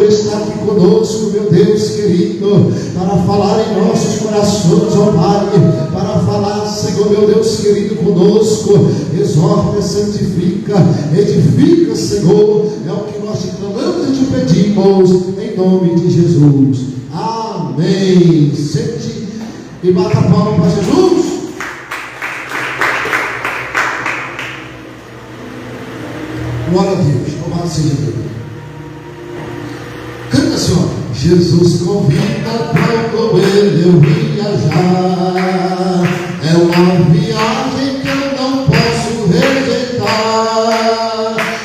está aqui conosco, meu Deus querido, para falar em nossos corações, ó Pai, para falar, Senhor, meu Deus querido, conosco. Exorta, santifica, edifica, Senhor, é o que nós te clamamos e te pedimos, em nome de Jesus. Amém. Sente e bata a palma para Jesus. Glória a Deus, louvado seja Deus. Canta, Senhor. Jesus convida para com ele eu viajar. É uma viagem que eu não posso rejeitar.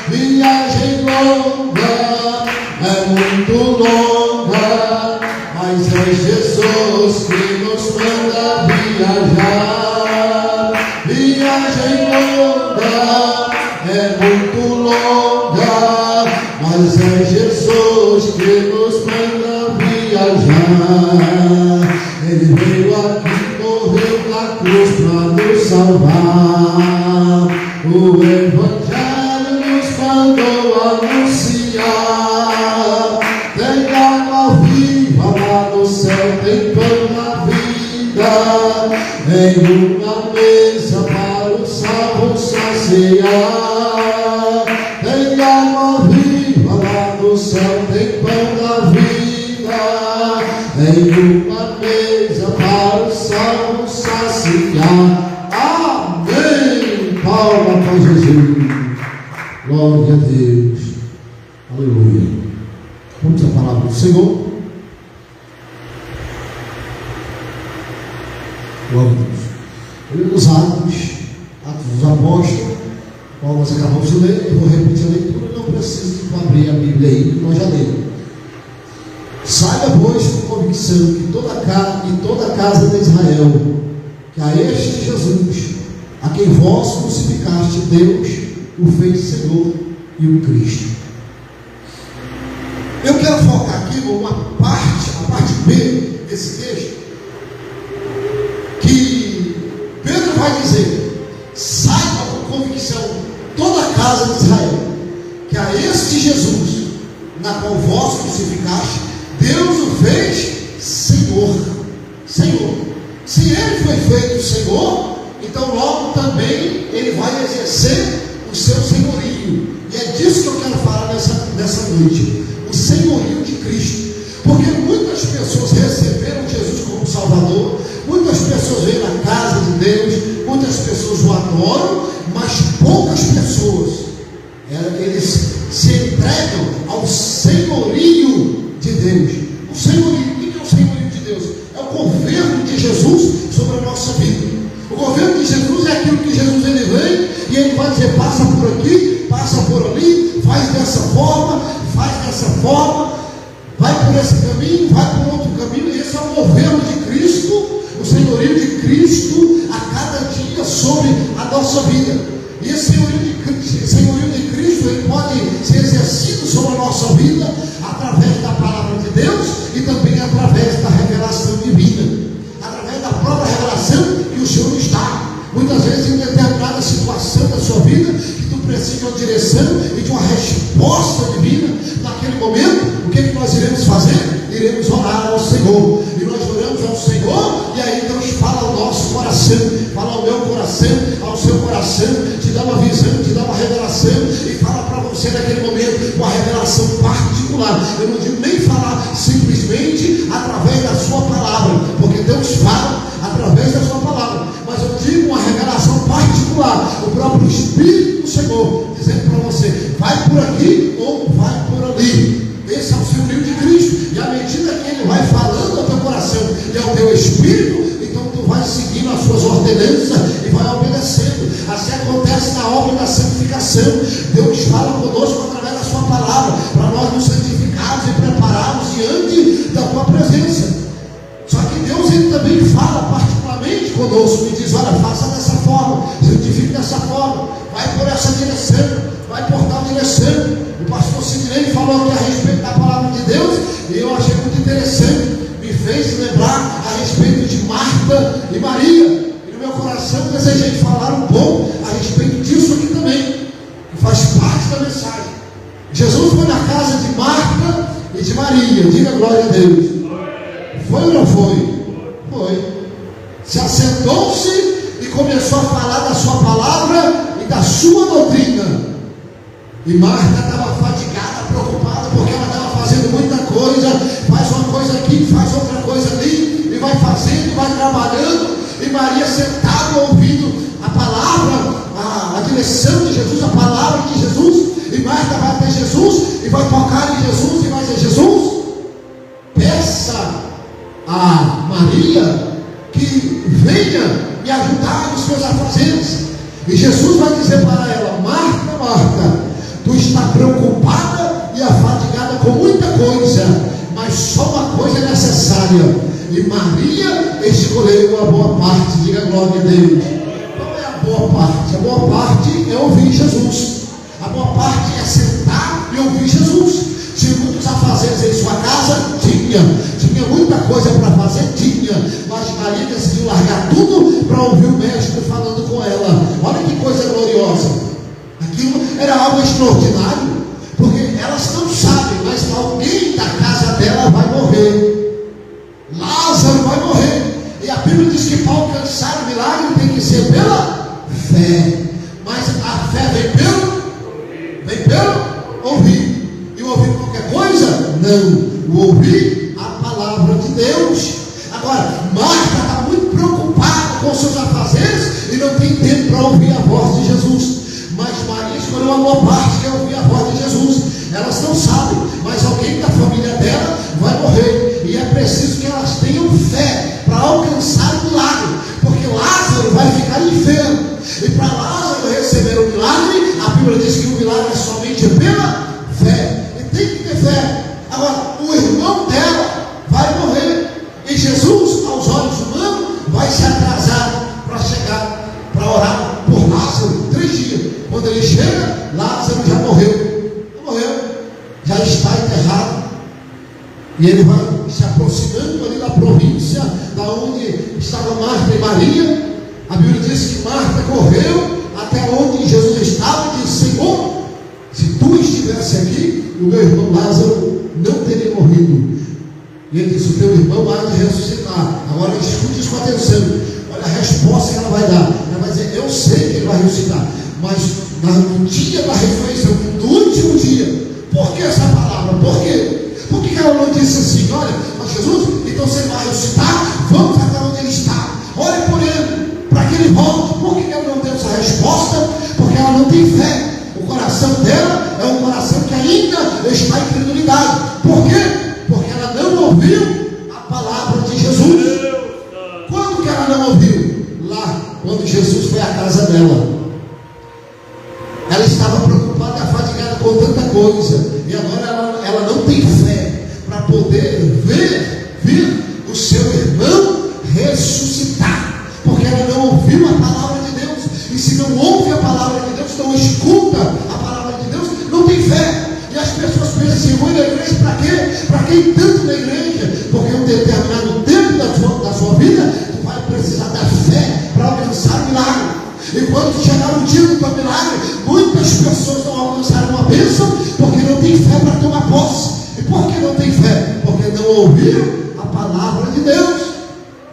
Viagem longa, é muito longa, mas é Jesus que nos manda viajar. Viagem longa, é muito longa, mas é Jesus que nos manda viajar. Ele veio aqui, morreu na cruz para nos salvar. O Evangelho nos mandou anunciar. Tem água viva lá no céu, tem pão na vida, em uma mesa para os salvos saciar. Tem água viva lá no céu, tem pão na vida, em uma mesa para os salvos saciar. Amém. Palma para Jesus. Glória a Deus. Aleluia. Vamos à palavra do Senhor. Glória a Deus. Os Atos dos Apóstolos, qual nós acabamos de ler. Eu vou repetir a leitura, não preciso de abrir a Bíblia aí, nós já lemos. Saiba, pois, com convicção que toda a casa de Israel, que a este Jesus, a quem vós crucificaste, Deus o fez Senhor e o Cristo. Eu quero focar aqui numa parte, a parte B desse texto, que Pedro vai dizer: saiba com convicção toda a casa de Israel, que a este Jesus, na qual vós crucificaste, Deus o fez Senhor. Senhor. Se ele foi feito Senhor, então logo também ele vai exercer o seu senhorio. E é disso que eu quero falar nessa noite. O senhorio de Cristo. Porque muitas pessoas receberam Jesus como Salvador, muitas pessoas vêm na casa de Deus, muitas pessoas o adoram, mas poucas pessoas eles se entregam ao senhorio de Deus. O senhorio, o que é o senhorio de Deus? É o governo de Jesus sobre a nossa vida. O governo de Jesus é aquilo que Jesus ele vem e ele vai dizer: passa por aqui, passa por ali, faz dessa forma, vai por esse caminho, vai por outro caminho. E esse é o governo de Cristo, o senhorio de Cristo a cada dia sobre a nossa vida. E esse senhorio de Cristo ele pode ser exercido sobre a nossa vida através da palavra de Deus e também através da revelação divina, através da própria revelação que o Senhor está. Muitas vezes em determinada situação da sua vida que tu precisa de uma direção e de uma resposta divina, naquele momento, o que nós iremos fazer? Iremos orar ao Senhor. E nós oramos ao Senhor, e aí Deus fala ao nosso coração, fala ao meu coração, ao seu coração, te dá uma visão, te dá uma revelação, e fala para você naquele momento uma revelação particular. Eu não digo nem falar simplesmente através da sua palavra, porque Deus fala através da sua palavra, mas eu digo uma revelação particular, o próprio Espírito do Senhor dizendo para você: vai por aqui ou vai por ali. Esse é o senhorio de Cristo. E à medida que ele vai falando ao teu coração e ao teu espírito, então tu vai seguindo as suas ordenanças e vai obedecendo. Assim acontece na obra da santificação. Deus fala conosco através da sua palavra, para nós nos santificarmos e prepararmos diante da tua presença. Só que Deus ele também fala particularmente conosco e diz: olha, faça dessa forma, santifique dessa forma, vai por essa direção, vai por tal direção. O pastor Sidney falou aqui a respeito da palavra de Deus, e eu achei muito interessante, me fez lembrar a respeito de Marta e Maria, e no meu coração desejei falar um pouco a respeito disso aqui também, que faz parte da mensagem. Jesus foi na casa de Marta e e de Maria. Diga glória a Deus. Foi ou não foi? Foi. Se assentou-se e começou a falar da sua palavra e da sua doutrina. E Marta estava fadigada, preocupada, porque ela estava fazendo muita coisa. Faz uma coisa aqui, faz outra coisa ali, e vai fazendo, vai trabalhando. E Maria sentada ouvindo a palavra, a direção de Jesus, a palavra de Jesus. E Marta vai até Jesus e vai tocar em Jesus e vai dizer: Jesus, peça a Maria que venha me ajudar nos meus afazeres. E Jesus vai dizer para ela: Marta, Marta, tu está preocupada e afadigada com muita coisa, mas só uma coisa é necessária. E Maria escolheu a boa parte. Diga glória a Deus. Qual é a boa parte? A boa parte é ouvir Jesus. A boa parte é sentar e ouvir Jesus. Tinha muitos afazeres em sua casa? Tinha muita coisa para fazer? Tinha. Mas Maria decidiu largar tudo para ouvir o mestre falando com ela. Olha que coisa gloriosa. Aquilo era algo extraordinário, porque elas não sabem, mas alguém da casa dela vai morrer. Lázaro vai morrer. E a Bíblia diz que para alcançar o milagre tem que ser pela fé. Mas a fé vem pelo ouvir. E ouvir qualquer coisa? Não. O ouvir a palavra de Deus. Agora, Marta está muito preocupada com seus afazeres e não tem tempo para ouvir a voz de Jesus. Mas Maria escolheu uma boa parte, que é ouvir a voz de Jesus. Elas não sabem, mas alguém da família dela vai morrer. E é preciso que elas tenham fé para alcançar o milagre. Porque Lázaro vai ficar enfermo. E para Lázaro receber o milagre, a Bíblia diz que o milagre é somente pela fé. E tem que ter fé. Agora, o irmão dela vai morrer. E Jesus, aos olhos humanos, vai se atrasar para chegar, para orar por Lázaro 3 dias. Quando ele chega, Lázaro já morreu. Não morreu. Já está enterrado. E ele vai se aproximando ali da província, da onde estava Marta e Maria. A Bíblia diz que Marta correu até onde Jesus estava e disse: Senhor, se tu estivesse aqui, o meu irmão Lázaro não teria morrido. E ele disse: o teu irmão há de ressuscitar. Agora escute isso com atenção. Olha a resposta que ela vai dar. Ela vai dizer: eu sei que ele vai ressuscitar, mas no dia da ressurreição, no último dia. Por que essa palavra? Por quê? Por que ela não disse assim: olha, mas Jesus, então você vai ressuscitar, vamos até onde ele está, ore por ele, para que ele volte? Por que ela não deu essa resposta? Porque ela não tem fé. O coração dela é um coração que ainda está em incredulidade. Por quê? Porque ela não ouviu a palavra de Jesus. Quando que ela não ouviu? Lá, quando Jesus foi à casa dela. Ela estava preocupada e afadigada com tanta coisa. E agora ela não tem fé para poder ver o seu irmão ressuscitar. Porque ela não ouviu a palavra de Deus. E se não ouve a palavra de Deus, não escuta a palavra de Deus, não tem fé. E as pessoas pensam assim: vou na igreja para quê? Para que ir tanto na igreja? Porque em um determinado tempo da sua vida, tu vai precisar da fé para alcançar o milagre. E quando chegar o dia do teu milagre, muitas pessoas não alcançaram uma bênção porque não tem fé para tomar posse. E por que não tem fé? Porque não ouviram a palavra de Deus,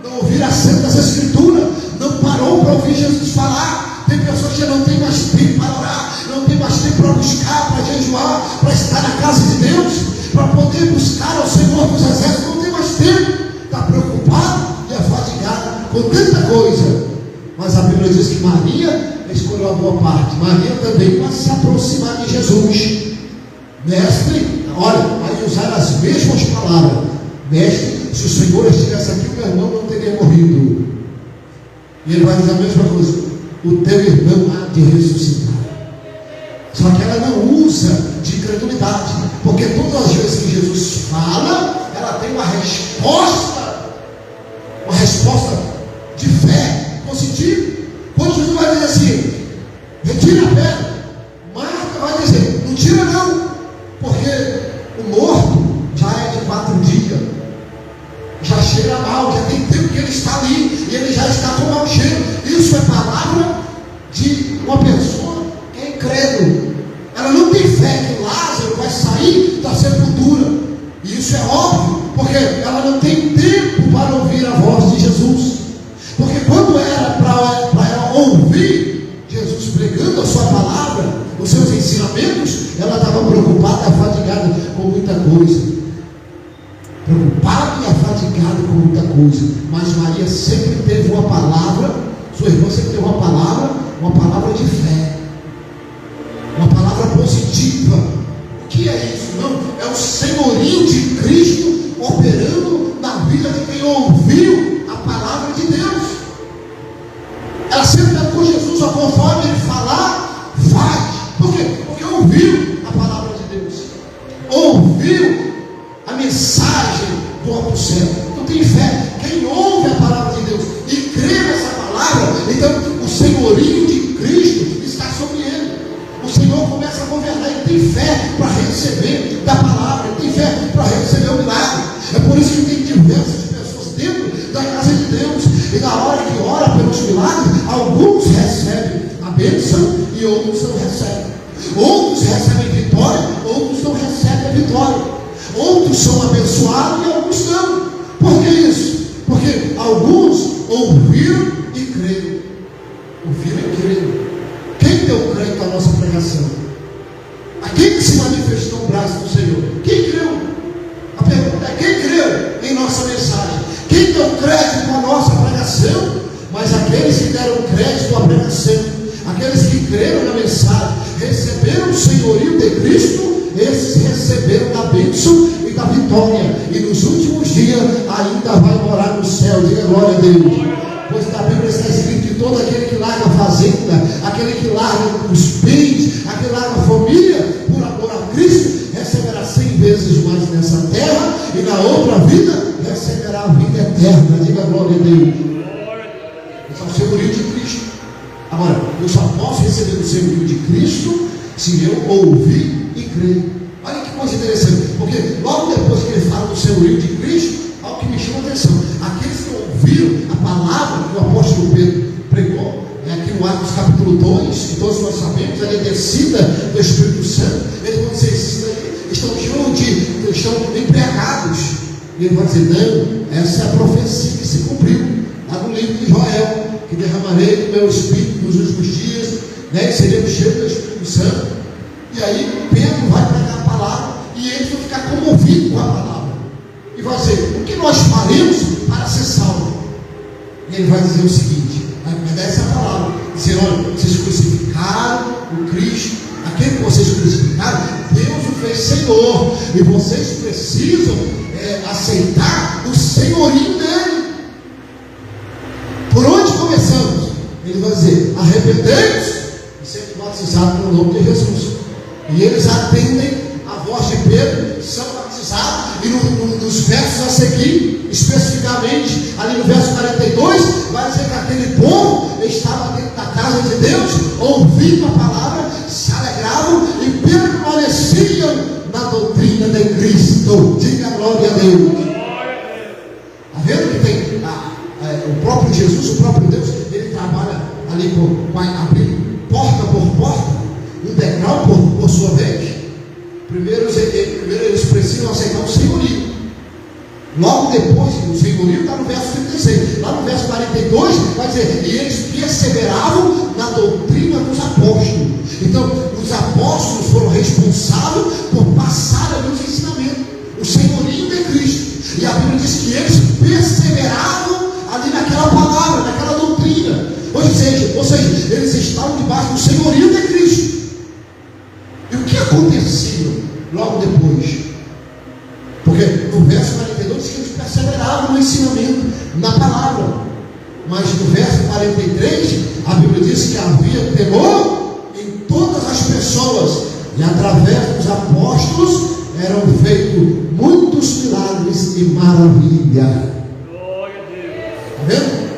não ouviram as Santas Escrituras, não parou para ouvir Jesus falar. Tem pessoas que não têm mais tempo para orar, não tem mais tempo para buscar, para jejuar, para estar na casa de Deus, para poder buscar ao Senhor dos Exércitos. Não tem mais tempo, está preocupado e afadigado com tanta coisa. Mas a Bíblia diz que Maria escolheu a boa parte. Maria também vai se aproximar de Jesus. Mestre, olha, vai usar as mesmas palavras. Mestre, se o Senhor estivesse aqui, o meu irmão não teria morrido. E ele vai dizer a mesma coisa: o teu irmão há de ressuscitar. Só que ela não usa de incredulidade, porque todas as vezes que Jesus fala, ela tem uma resposta de fé positivo. Quando Jesus vai dizer assim: retira a pedra, Marta vai dizer: não tira não, porque o morto já é de 4 dias, já cheira mal, já tem tempo que ele está ali e ele já está com mau cheiro. Isso é palavra de uma pessoa que é incrédula. Ela não tem fé que Lázaro vai sair da sepultura. E com muita coisa, preocupado e afadigado com muita coisa, mas Maria sempre teve uma palavra, sua irmã sempre teve uma palavra de fé, uma palavra positiva. O que é isso? Não, é o senhorio de Cristo operando na vida de quem ouviu a palavra de Deus. Ela sempre com Jesus, conforme ele falar, vai. Por quê? Porque ouviu a palavra de Deus, ouviu a mensagem do alto céu. Então tem fé. Quem ouve a palavra de Deus e crê nessa palavra, então o senhorio de Cristo está sobre ele. O Senhor começa a governar. Ele tem fé para receber da palavra, ele tem fé para receber o milagre. É por isso que tem diversas pessoas dentro da casa de Deus, e na hora que ora pelos milagres, alguns recebem a bênção e outros não recebem. Outros recebem vitória, outros não recebem a vitória. Outros são abençoados e alguns não. Por que isso? Porque alguns ouviram e creram. Ouviram e creram. Quem deu crédito à nossa pregação? A quem que se manifestou o braço do Senhor? Quem creu? A pergunta é: quem creu em nossa mensagem? Quem deu crédito à nossa pregação? Mas aqueles que deram crédito à pregação, aqueles que creram na mensagem, receberam o senhorio de Cristo, esses receberam da bênção e da vitória, e nos últimos dias ainda vai morar no céu. Diga glória a Deus. Pois na Bíblia está escrito que todo aquele que larga a fazenda, aquele que larga os bens, aquele que larga a família por amor a Cristo, receberá 100 vezes mais nessa terra, e na outra vida receberá a vida eterna. Diga glória a Deus. Esse é o senhorio de Cristo. Agora, eu só posso receber o senhorio de Cristo se eu ouvir e crer. Olha que coisa interessante, porque logo depois que ele fala do senhorio de Cristo, algo que me chama a atenção: aqueles que ouviram a palavra que o apóstolo Pedro pregou, aqui no Atos capítulo 2, que todos nós sabemos, a descida do Espírito Santo, eles vão dizer: esses daí estão embriagados. E ele vai dizer: não, essa é a profecia que se cumpriu lá no livro de Joel, que derramarei do meu Espírito nos últimos dias, e seremos cheios do Espírito Santo. E aí Pedro vai pregar a palavra, e eles vão ficar comovidos com a palavra, e vai dizer: o que nós faremos para ser salvos? E ele vai dizer o seguinte, vai dar essa palavra, dizer: olha, vocês crucificaram o Cristo, aquele que vocês crucificaram, Deus o fez Senhor, e vocês precisam aceitar o senhorio dele. Por onde começamos? Ele vai dizer: arrependei-vos e sejam batizados no nome de Jesus. E eles atendem a voz de Pedro, são batizados, e nos versos a seguir, especificamente ali no verso 42, vai dizer que aquele povo estava dentro da casa de Deus, ouvindo a palavra, se alegravam e permaneciam na doutrina de Cristo. Diga glória a Deus. Está vendo que tem o próprio Jesus, o próprio Deus, ele trabalha ali vai abrir porta por porta, um degrau por sua vez. Primeiro eles precisam aceitar o senhorio. Logo depois, o senhorio está no verso 36. Lá no verso 42 vai dizer: e eles perseveravam na doutrina dos apóstolos. Então, os apóstolos foram responsáveis por passar ali os ensinamentos, o senhorio de Cristo. E a Bíblia diz que eles perseveravam ali naquela palavra, naquela doutrina. Ou seja, eles estavam debaixo do senhorio de Cristo. E o que acontecia logo depois? Porque no verso 42 diz que eles perseveravam no ensinamento, na palavra. Mas no verso 43, a Bíblia diz que havia temor em todas as pessoas, e através dos apóstolos eram feitos muitos milagres e maravilhas. Está vendo?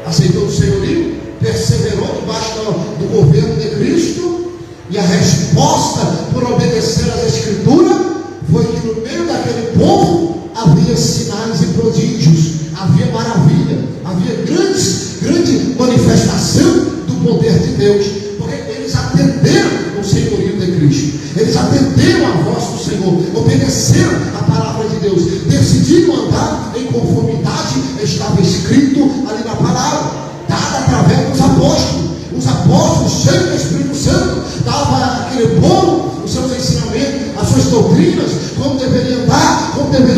Aceitou o senhorio, perseverou debaixo do governo de Cristo, e a resposta por obedecer às Escrituras foi que no meio daquele povo havia sinais e prodígios, havia maravilha, havia grande manifestação do poder de Deus, porque eles atenderam o senhorio de Cristo, eles atenderam a voz do Senhor, obedeceram a palavra de Deus, decidiram andar em conformidade, estava escrito ali na palavra, dada através dos apóstolos. Os apóstolos, cheios do Espírito Santo, davam àquele povo os seus ensinamentos, as suas doutrinas, como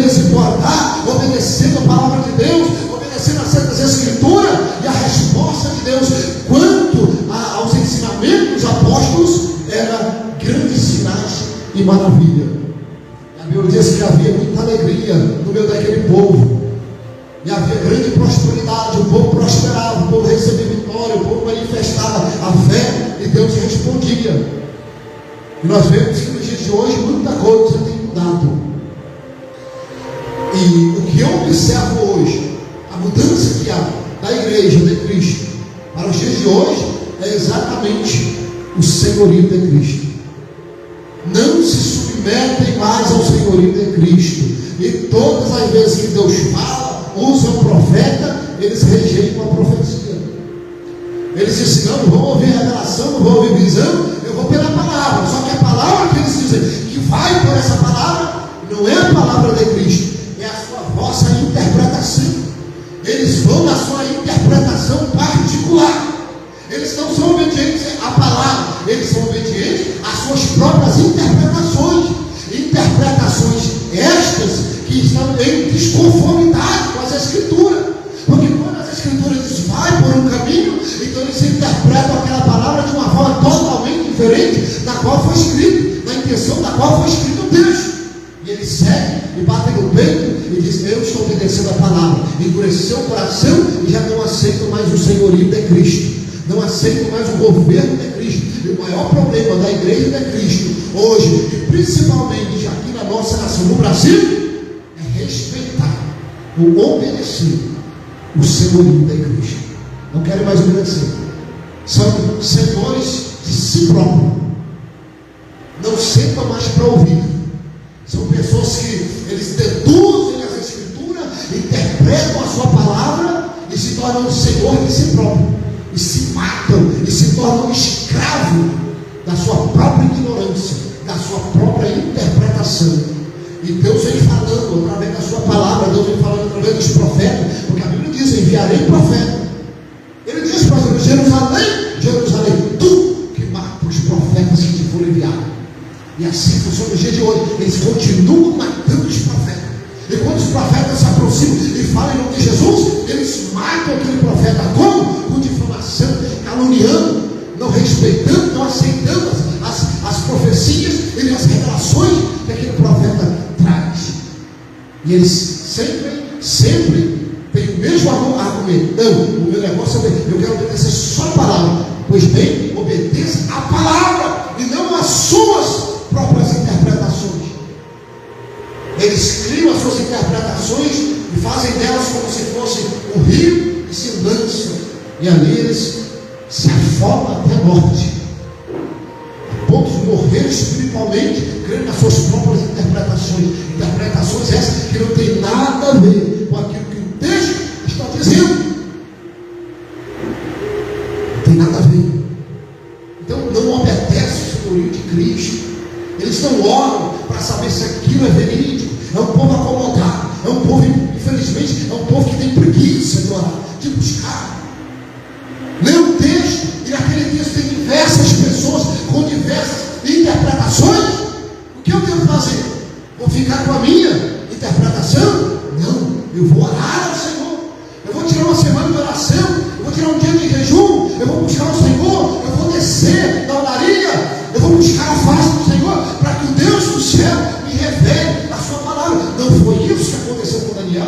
se portar, obedecendo a palavra de Deus, obedecendo as Santas Escrituras, e a resposta de Deus quanto aos ensinamentos dos apóstolos era grandes sinais e maravilha. A Bíblia diz que havia muita alegria no meio daquele povo, e havia grande prosperidade, o povo prosperava, o povo recebia vitória, o povo manifestava a fé, e Deus respondia. E nós vemos que nos dias de hoje muita coisa tem mudado. E o que eu observo hoje, a mudança que há da igreja de Cristo para os dias de hoje, é exatamente o senhorio de Cristo. Não se submetem mais ao senhorio de Cristo. E todas as vezes que Deus fala, usa um profeta, eles rejeitam a profecia. Eles dizem: não vou ouvir revelação, não vou ouvir visão, eu vou pela palavra. Só que a palavra que eles dizem que vai por essa palavra, não é a palavra de Cristo, é a vossa interpretação. Eles vão na sua interpretação particular. Eles não são obedientes à palavra, eles são obedientes às suas próprias interpretações. Interpretações estas que estão em desconformidade com as Escrituras. Porque quando as Escrituras dizem vai por um caminho, então eles interpretam aquela palavra de uma forma totalmente diferente da qual foi escrito, na intenção da qual foi escrito o texto. E eles seguem e batem no peito e dizem: eu estou obedecendo a palavra. Endureceu o coração e já não aceitam mais o senhorio de Cristo, não aceitam mais o governo de Cristo. E o maior problema da igreja de Cristo hoje, e principalmente aqui na nossa nação, no Brasil, é respeitar ou obedecer o senhorio de Cristo. Não querem mais obedecer, são senhores de si próprios, não sentam mais para ouvir. São pessoas que eles deduzem as Escrituras, interpretam a sua palavra e se tornam senhor de si próprio, e se matam e se tornam escravos da sua própria ignorância, da sua própria interpretação. E Deus vem falando através da sua palavra, Deus vem falando através dos profetas, porque a Bíblia diz: enviarei profeta. Ele diz para Jerusalém, Jerusalém, tu que mata os profetas que te foram enviados. E assim funciona no dia de hoje. Eles continuam matando os profetas. E quando os profetas se aproximam e falam em nome de Jesus, eles matam aquele profeta. Como? Com difamação, caluniando, não respeitando, não aceitando as profecias e as revelações que aquele profeta traz. E eles sempre têm o mesmo argumento: não, o meu negócio é eu quero obedecer só a palavra. Pois bem, obedeça a palavra e não as suas próprias interpretações. Eles criam as suas interpretações e fazem delas como se fosse um rio e se lançam, e ali eles se afogam até a morte, a ponto de morrer espiritualmente, crendo nas suas próprias interpretações essas que não tem nada a ver com aquilo que o texto está dizendo. Não tem nada a ver. Então não obedece o senhorio de Cristo. Eles não oram para saber se aquilo é verídico. É um povo acomodado, é um povo, infelizmente, é um povo que tem preguiça de orar, de buscar. Lê o texto, e naquele texto tem diversas pessoas com diversas interpretações. O que eu devo fazer? Vou ficar com a minha interpretação? Não, eu vou orar ao Senhor. Eu vou tirar uma semana de oração, eu vou tirar um dia de jejum, eu vou buscar o Senhor, eu vou descer da olaria, eu vou buscar a face do Senhor, para que o Deus do céu me revele a sua palavra. Não foi isso que aconteceu com Daniel.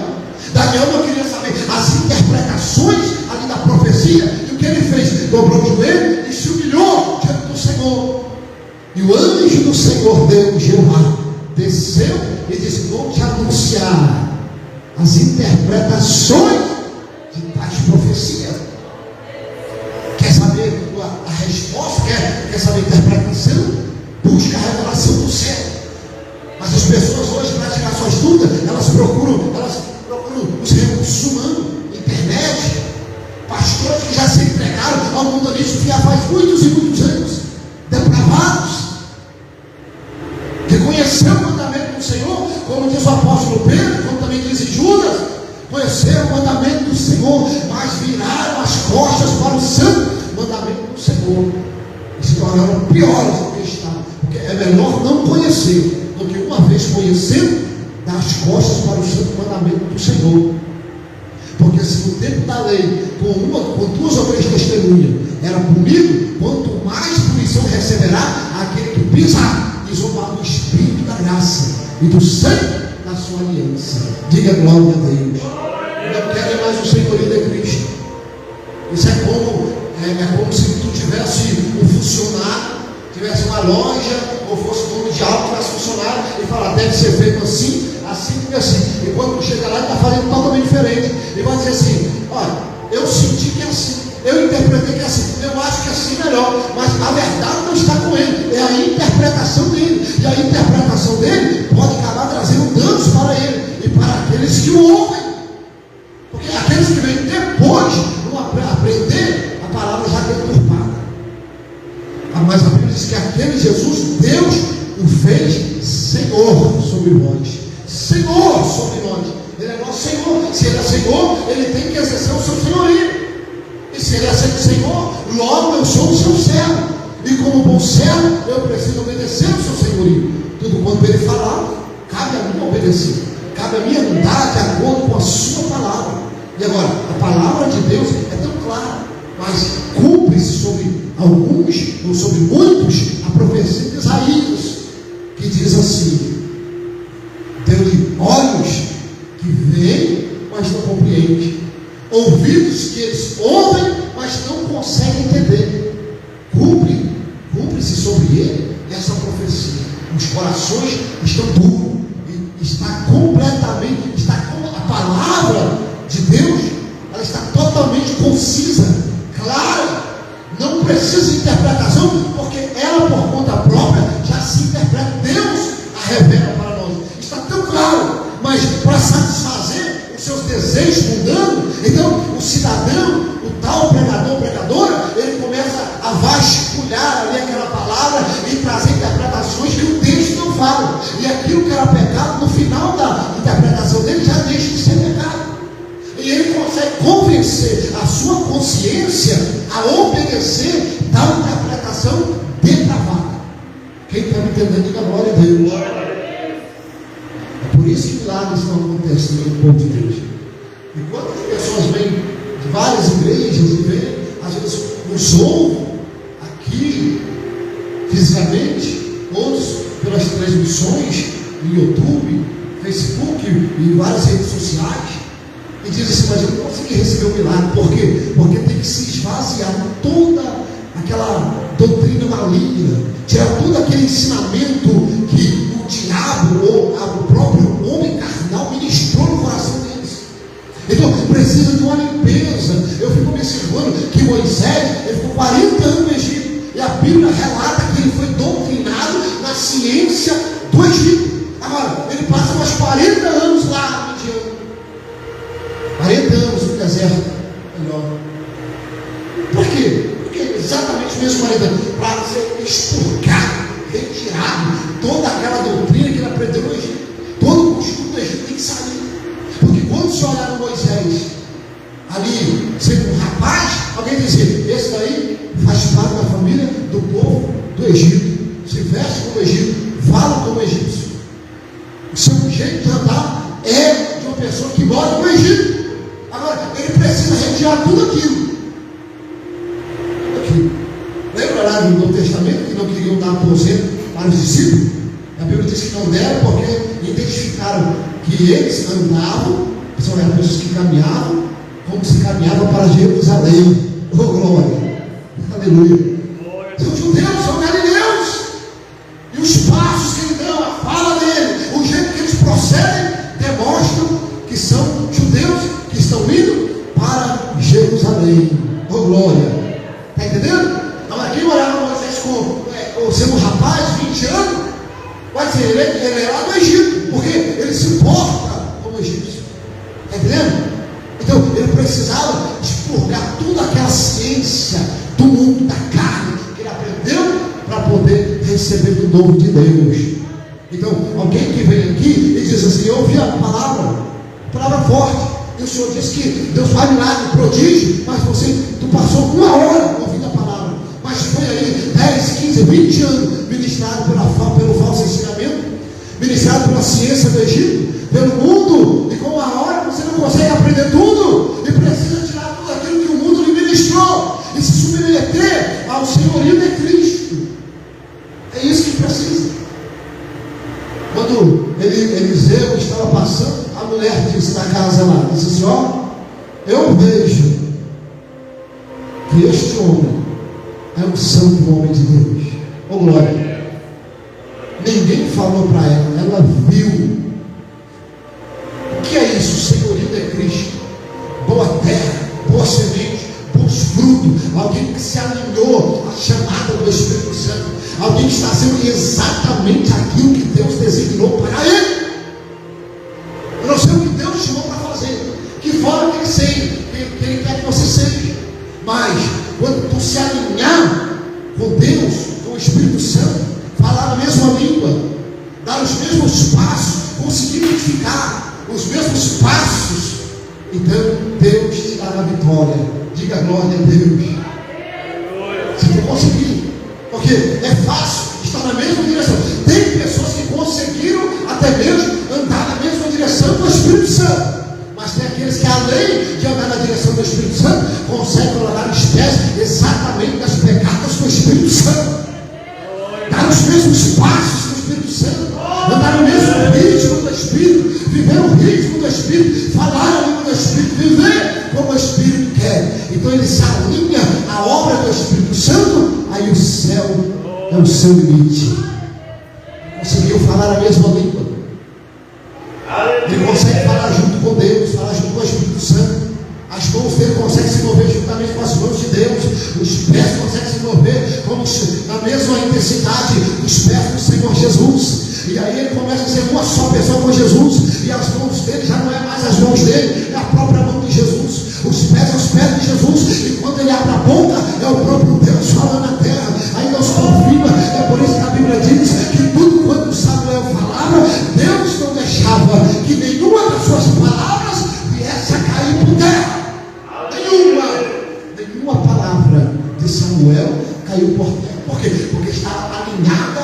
Daniel não queria saber as interpretações ali da profecia, e o que ele fez? Dobrou o joelho e se humilhou diante do Senhor. E o anjo do Senhor, Deus, Jeová, desceu e disse: vou te anunciar as interpretações de tais profecias. Quer saber a resposta? Quer saber a interpretação? Busca a revelação do céu. Mas as pessoas hoje, para tirar suas dúvidas, elas procuram os recursos humanos, internet, pastores que já se entregaram ao mundanismo já faz muitos e muitos anos, depravados, que conheceram o mandamento do Senhor, como diz o apóstolo Pedro, como também diz Judas, conheceram o mandamento do Senhor, mas viraram as costas para o santo mandamento do Senhor, e se tornaram piores do que estavam. Porque é melhor não conhecer do que, uma vez conhecendo, dar as costas para o santo mandamento do Senhor. Porque se no tempo da lei, com duas ou três testemunhas, era punido, quanto mais punição receberá aquele que pisar e zombar do Espírito da graça e do sangue da sua aliança. Diga glória a Deus. Não querem mais o senhorio de Cristo. Isso é como se tu tivesse um funcionário, tivesse uma loja, ou fosse dono de algo, tivesse funcionário, e falar, deve ser feito assim, assim e assim. E quando tu chega lá, ele está fazendo totalmente diferente. Ele vai dizer assim, olha, eu senti que é assim, eu interpretei que é assim, eu acho que é assim melhor, mas a verdade não está com ele, é a interpretação dele, e a interpretação dele pode acabar trazendo danos para ele, e para aqueles que o ouvem, porque aqueles que vêm depois, vão aprender, a palavra já deturpada. Mas a Bíblia diz que aquele Jesus, Deus o fez Senhor sobre nós. Senhor sobre nós. Ele é nosso Senhor. Se Ele é Senhor, Ele tem que exercer o seu senhorio. E se Ele é Senhor, logo eu sou o seu servo. E como bom servo, eu preciso obedecer o seu senhorio. Tudo quanto Ele falar, cabe a mim obedecer. Cabe a mim andar de acordo com a sua palavra. E agora, a palavra de Deus é tão clara, mas cumpre-se sobre alguns, ou sobre muitos, a profecia de Isaías, que diz assim: deu-lhe olhos que veem, mas não compreendem, ouvidos que eles ouvem, mas não conseguem entender. Cumpre-se sobre ele essa profecia. Os corações estão duros, e está completamente, a palavra de Deus, ela está totalmente concisa, clara, não precisa de interpretação, porque ela por conta própria já se interpreta. Deus a revela para nós, está tão claro, mas para satisfazer os seus desejos mundanos, então o cidadão, o tal pregador, pregadora, ele começa a vasculhar ali aquela palavra e trazer interpretações que o texto não fala, e aquilo que era pecado, no final da interpretação dele já deixa de ser pecado. E ele consegue convencer a sua consciência a obedecer tal interpretação depravada. Quem está me entendendo, diga glória a Deus. É por isso que milagres não acontecem no povo de Deus. E quantas pessoas vêm de várias igrejas e vêm, às vezes nos ouvem aqui fisicamente, outros pelas transmissões no YouTube, Facebook e várias redes sociais. E diz assim, mas eu não consegui receber o milagre. Por quê? Porque tem que se esvaziar toda aquela doutrina maligna, tirar todo aquele ensinamento que o diabo ou o próprio homem carnal ministrou no coração deles. Então precisa de uma limpeza. Eu fico observando que Moisés, ele ficou 40 anos no Egito, e a Bíblia relata que ele foi doutrinado na ciência do Egito. Agora, ele passa mais 40 anos lá, 40 anos no deserto, melhor. Por quê? Porque exatamente os mesmos 40 anos, para ser expurgado, retirado, toda aquela doutrina que ele aprendeu no Egito, todo o costume do Egito tem que sair. Porque quando se olhar no Moisés, ali, sendo um rapaz, alguém dizia, esse daí faz parte da família do povo do Egito, se veste como Egito, fala como egípcio. O seu jeito de andar é de uma pessoa que mora no Egito. Agora, ele precisa retirar tudo aquilo. Lembra lá no Novo Testamento que não queriam dar aposento para os discípulos? A Bíblia diz que não deram porque identificaram que eles andavam, eram pessoas que caminhavam, como se caminhava para Jerusalém. Oh glória! Aleluia! São judeus, são galileus. E os passos que ele dão, a fala dele, o jeito que eles procedem, demonstram que são judeus que estão indo para Jerusalém. Oh glória! Está entendendo? Agora, quem morava com vocês sendo um rapaz, 20 anos, vai dizer, ele é lá do Egito, porque ele se porta como egípcio. Está entendendo? Então, ele precisava expurgar toda aquela ciência do mundo, da carne, que ele aprendeu para poder receber do novo de Deus. Então, alguém que vem aqui e diz assim, eu ouvi a palavra forte, e o Senhor disse que Deus faz milagre, prodígio, mas tu passou uma hora ouvindo a palavra, mas foi aí 10, 15, 20 anos ministrado pelo falso ensinamento, ministrado pela ciência do Egito, mulher disse na casa lá, disse assim, ó, eu vejo que este homem é um santo homem de Deus. Ô glória. Ninguém falou para ela viu. O que é isso? O senhorio é Cristo. Boa terra, boa semente, bons frutos. Alguém que se alinhou à chamada do Espírito Santo. Alguém que está fazendo exatamente aquilo que Deus designou para ele. Eu não sei o que Deus chamou para fazer. Que forma que ele seja, que ele quer que você seja. Mas quando tu se alinhar com Deus, com o Espírito Santo, falar a mesma língua, dar os mesmos passos, conseguir identificar os mesmos passos, então Deus te dará a vitória. Diga glória a Deus. Se tu conseguir, porque é fácil estar na mesma direção. Tem pessoas que conseguiram até mesmo andar na mesma direção do Espírito Santo. Mas tem aqueles que, além de andar na direção do Espírito Santo, conseguem colocar os pés exatamente nas pegadas do Espírito Santo. Dar os mesmos passos do Espírito Santo. Andar no mesmo ritmo do Espírito. Viver o ritmo do Espírito. Falar a língua do Espírito. Viver como o Espírito quer. Então ele se alinha à obra do Espírito Santo. Aí o céu é o seu limite. Conseguiu falar a mesma língua. Ele consegue falar junto com Deus, falar junto com o Espírito Santo. As mãos dele conseguem se mover juntamente com as mãos de Deus. Os pés conseguem se mover como na mesma intensidade dos pés do Senhor Jesus. E aí ele começa a ser uma só pessoa com Jesus. E as mãos dele já não é mais as mãos dele, é a própria mão de Jesus. Os pés de Jesus. E quando ele abre a boca, é o próprio Deus falando na terra. Aí Deus confirma. É por isso que a Bíblia diz que tudo quanto Samuel falava, Deus não deixava que nenhuma das suas palavras viesse a cair por terra. Nenhuma palavra de Samuel caiu por terra. Por quê? Porque estava alinhada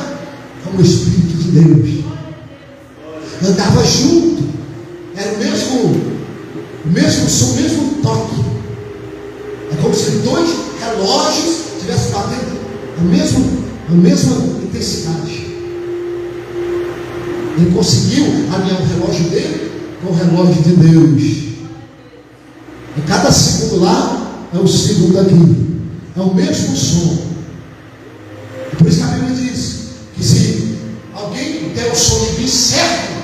com o Espírito de Deus. Andava junto. Era o mesmo som, o mesmo toque. É como se dois relógios estivessem batendo a mesma intensidade. Ele conseguiu alinhar o relógio dele com o relógio de Deus. E cada segundo lá é um segundo aqui. É o mesmo som. E por isso que a Bíblia diz que se alguém der o sonido incerto,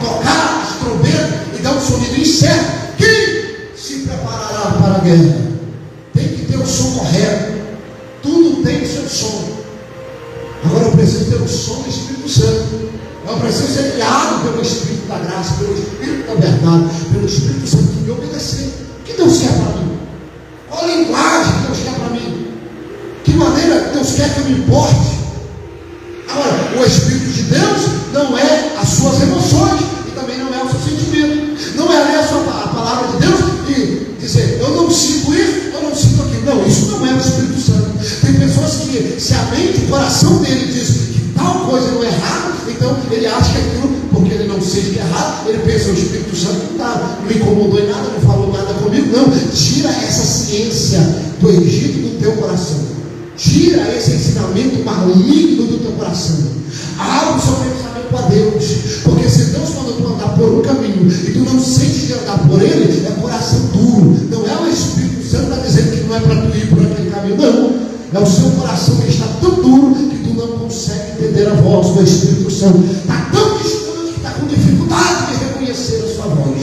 tocar as trombetas e dar um sonido incerto, quem se preparará para a guerra? Tem que ter o som correto. Tudo tem o seu som. Agora eu preciso ter o som do Espírito Santo. Eu preciso ser guiado pelo Espírito da graça, pelo Espírito da verdade, pelo Espírito Santo que me obedecer. O que Deus quer para mim? Qual a linguagem que Deus quer para mim? Que maneira Deus quer que eu me importe? Agora, o Espírito de Deus não é as suas emoções e também não é o seu sentimento. Não é ler a palavra de Deus e dizer, eu não sinto isso, eu não sinto aquilo. Não, isso não é o Espírito Santo. Tem pessoas que, se a mente, o coração dele diz que tal coisa não é errado, então ele acha que aquilo, porque ele não sente que é errado, ele pensa, o Espírito Santo não me incomodou em nada, não falou nada comigo. Não, tira essa ciência do Egito do teu coração. Tira esse ensinamento maligno do teu coração. Abre o seu pensamento para Deus. Porque se Deus manda tu andar por um caminho e tu não sente de andar por ele, é coração duro. Não é o Espírito Santo que está dizendo que não é para tu ir por aquele caminho, não. É o seu coração que está tão duro que tu não consegue entender a voz do Espírito Santo. Está tão distante que está com dificuldade de reconhecer a sua voz.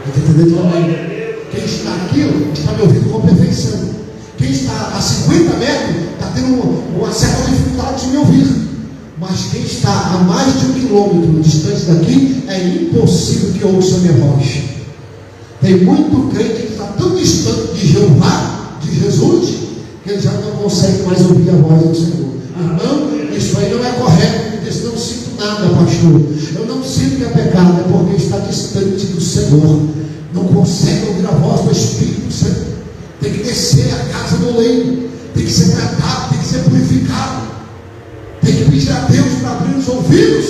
Está entendendo também? Quem está aqui está me ouvindo com perfeição. Quem está a 50 metros está tendo uma certa dificuldade de me ouvir. Mas quem está a mais de 1 quilômetro distante daqui, é impossível que ouça a minha voz. Tem muito crente que está tão distante de Jeová, de Jesus, que ele já não consegue mais ouvir a voz do Senhor. Irmão, isso aí não é correto. Ele diz, não sinto nada, pastor. Eu não sinto que é pecado, é porque está distante do Senhor. Não consegue ouvir a voz do Espírito Santo. Tem que descer a casa do leito, tem que ser tratado, tem que ser purificado, tem que pedir a Deus para abrir os ouvidos.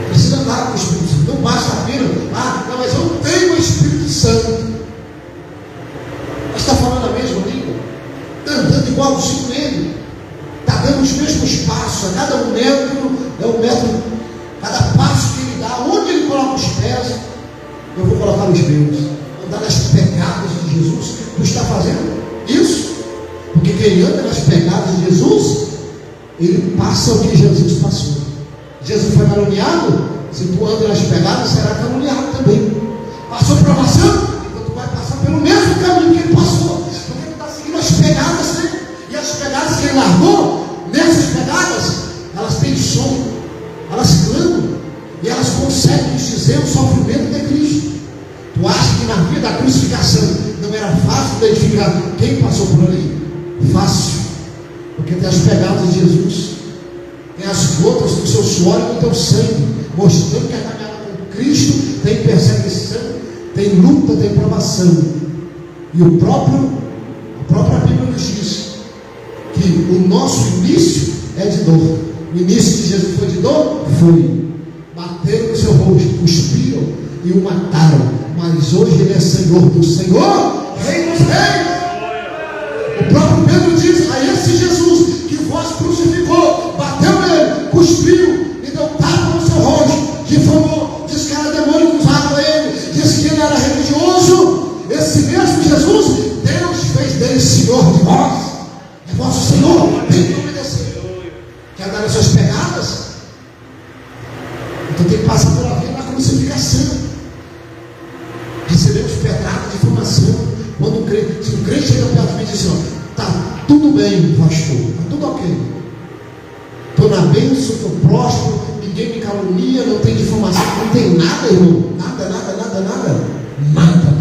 Precisa andar com o Espírito Santo. Não basta apenas, não, mas eu tenho o Espírito Santo. Mas está falando a mesma língua, está andando igualzinho nele, está dando os mesmos passos. A cada 1 metro é 1 metro, cada César, eu vou colocar os meus. Andar nas pegadas de Jesus. Tu está fazendo isso? Porque quem anda nas pegadas de Jesus, ele passa o que Jesus passou. Jesus foi caluniado. Se tu anda nas pegadas, será caluniado também. Passou provação, então tu vai passar pelo mesmo caminho que ele passou. Porque tu está seguindo as pegadas dele. E as pegadas que ele largou, nessas pegadas, elas têm som, elas clamam, e elas conseguem dizer o sofrimento de Cristo. Tu acha que na vida da crucificação não era fácil identificar quem passou por ali? Fácil, porque tem as pegadas de Jesus, tem as gotas do seu suor e do teu sangue, mostrando que a caminhada com Cristo tem perseguição, tem luta, tem provação. E a própria Bíblia nos diz que o nosso início é de dor. O início de Jesus foi de dor? Foi. Bateram no seu rosto, cuspiram e o mataram. Mas hoje ele é Senhor do Senhor, Rei dos Reis. O próprio Pedro diz: a esse Jesus que vós crucificou, bateu nele, cuspiu e deu tapa no seu rosto, difamou, disse que era demônio que usava ele, disse que ele era religioso. Esse mesmo Jesus, Deus fez dele Senhor de vós. É vosso Senhor, tem que obedecer. Quer dar as suas pegadas? Então tem que passar pela vida na crucificação. Recebemos pedrada de formação. Quando se um crente chega perto de mim e diz assim: está tudo bem, pastor, está tudo ok, estou na bênção, estou próspero, ninguém me calunia, não tem difamação, não tem nada, irmão, nada,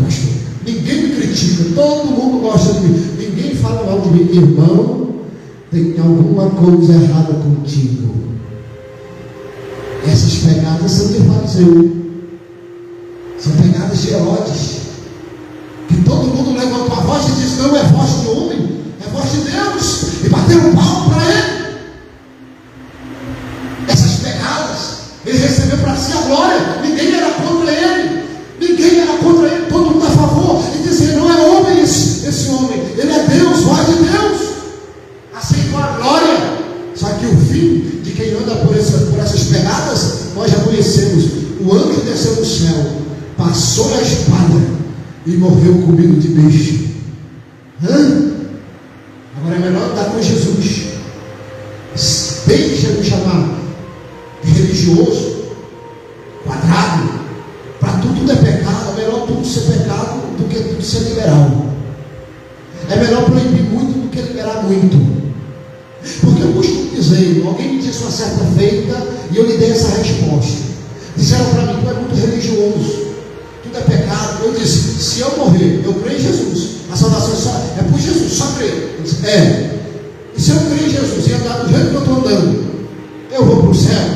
pastor, ninguém me critica, todo mundo gosta de mim, ninguém fala mal de mim. Irmão, tem alguma coisa errada contigo. Essas pegadas são de fariseu, são pegadas de Herodes, que todo mundo levantou a voz e disse: não é voz de homem, é voz de Deus, e bateram um palmo para ele. Essas pegadas, ele recebeu para si a glória. Ninguém era contra ele, todo mundo a favor, e dizia: não é homem esse homem, ele é Deus, voz de Deus, aceitou a glória. Só que o fim de quem anda por essas pegadas, nós já conhecemos. O anjo desceu do céu, passou a espada e morreu comido de beijo. Agora é melhor andar com Jesus. Deixa de chamar de religioso, quadrado. Para tudo é pecado. É melhor tudo ser pecado do que tudo ser liberal. É melhor proibir muito do que liberar muito. Porque eu costumo dizer, alguém me disse uma certa feita e eu lhe dei essa resposta. Disseram para mim: tu é muito religioso, tudo é pecado. Eu disse: se eu morrer, eu creio em Jesus, a salvação é por Jesus, só creio. Eu disse: e se eu creio em Jesus e andar do jeito que eu estou andando, eu vou para o céu?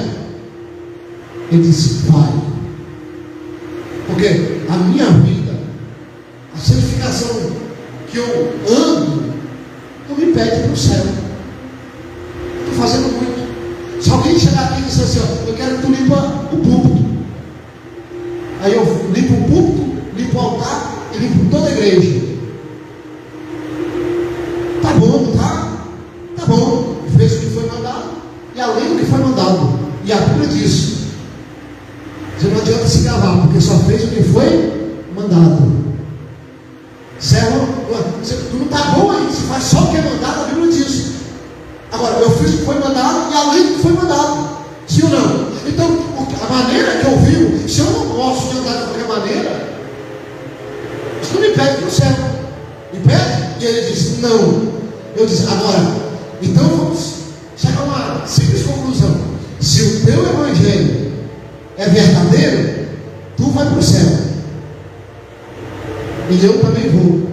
Ele disse: vai. Porque a minha vida, a santificação que eu ando, não me pede para o céu. Estou fazendo muito. Se alguém chegar aqui e disser assim: eu quero que tu limpa o púlpito, aí eu limpo o púlpito, limpo o altar e limpo toda a igreja. Tá bom, tá bom. Fez o que foi mandado e além do que foi mandado. E a Bíblia diz: você não adianta se gabar, porque só fez o que foi mandado. Servo, tu não está bom aí, se faz só o que é mandado, a Bíblia diz. Agora, eu fiz o que foi mandado e além do que foi mandado. Sim ou não? Então, a maneira que eu vivo, se eu não gosto de andar de qualquer maneira, isso não me pede para o céu. Me pede? E ele disse: não. Eu disse: agora, então vamos chegar a uma simples conclusão. Se o teu evangelho é verdadeiro, tu vai para o céu. E eu também vou.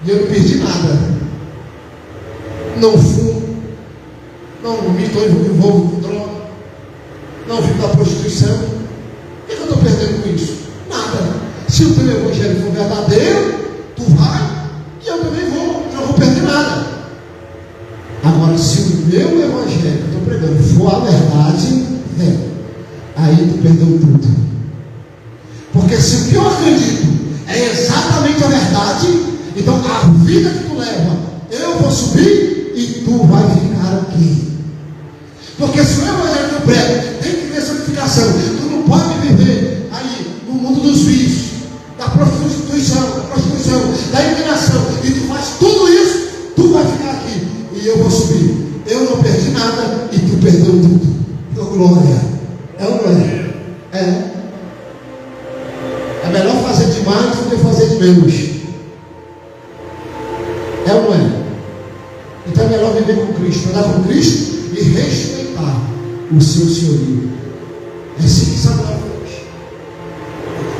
E eu não perdi nada. Não fumo, não me envolvo com droga, não vivo da prostituição. O que eu estou perdendo com isso? Nada. Se o teu evangelho for verdadeiro, tu vai e eu também vou. Eu não vou perder nada. Agora, se o meu evangelho que eu estou pregando for a verdade, aí tu perdeu tudo. Porque se o que eu acredito é exatamente a verdade, então a vida que tu leva, eu vou subir e tu vai ficar aqui. Porque se o evangelho que eu prego tem que ter santificação, tu não pode viver aí meus. É ou não é? Então é melhor viver com Cristo, andar com Cristo e respeitar o seu senhorio. É assim que Samuel fez.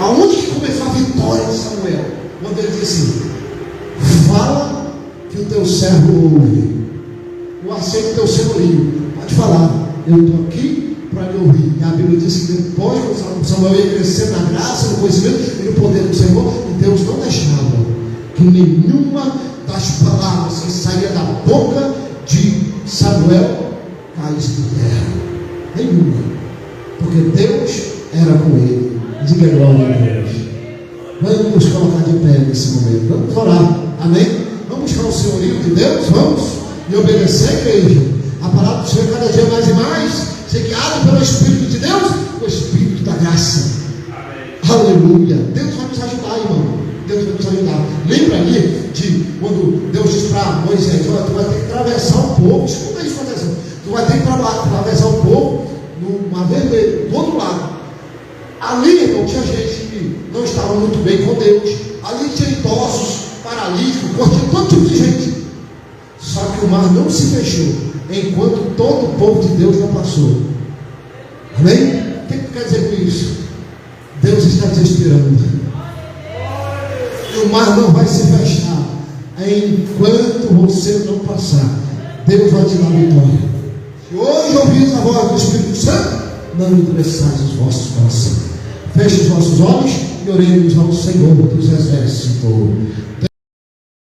Aonde que começou a vitória de Samuel? Quando ele disse assim: fala que o teu servo ouve. Eu aceito o teu senhorio. Pode falar, eu estou aqui para lhe ouvir. E a Bíblia diz que depois Samuel ia crescer na graça, no conhecimento e no poder do Senhor, e Deus não deixava que nenhuma das palavras que saía da boca de Samuel caísse por terra. Nenhuma. Porque Deus era com ele. Diga glória a Deus. Vamos nos colocar de pé nesse momento. Vamos orar. Amém? Vamos buscar o senhorio de Deus? Vamos? E obedecer, igreja. A palavra do Senhor cada dia mais e mais, ser guiado pelo Espírito de Deus, o Espírito da graça. Amém. Aleluia. Deus vai nos ajudar, irmão. Deus vai nos ajudar. Lembra ali de quando Deus diz para Moisés: tu vai ter que atravessar o povo. Escuta isso, atenção. Tu vai ter que atravessar o povo numa vermelha, do outro lado. Ali, irmão, tinha gente que não estava muito bem com Deus. Ali tinha idosos, paralíticos, tinha todo tipo de gente. Só que o mar não se fechou enquanto todo o povo de Deus não passou. Amém? O que quer dizer com isso? Deus está te esperando. E o mar não vai se fechar enquanto você não passar. Deus vai te dar vitória. Se hoje ouvis a voz do Espírito Santo, não endureçais os vossos corações. Feche os vossos olhos e oremos ao Senhor dos Exércitos.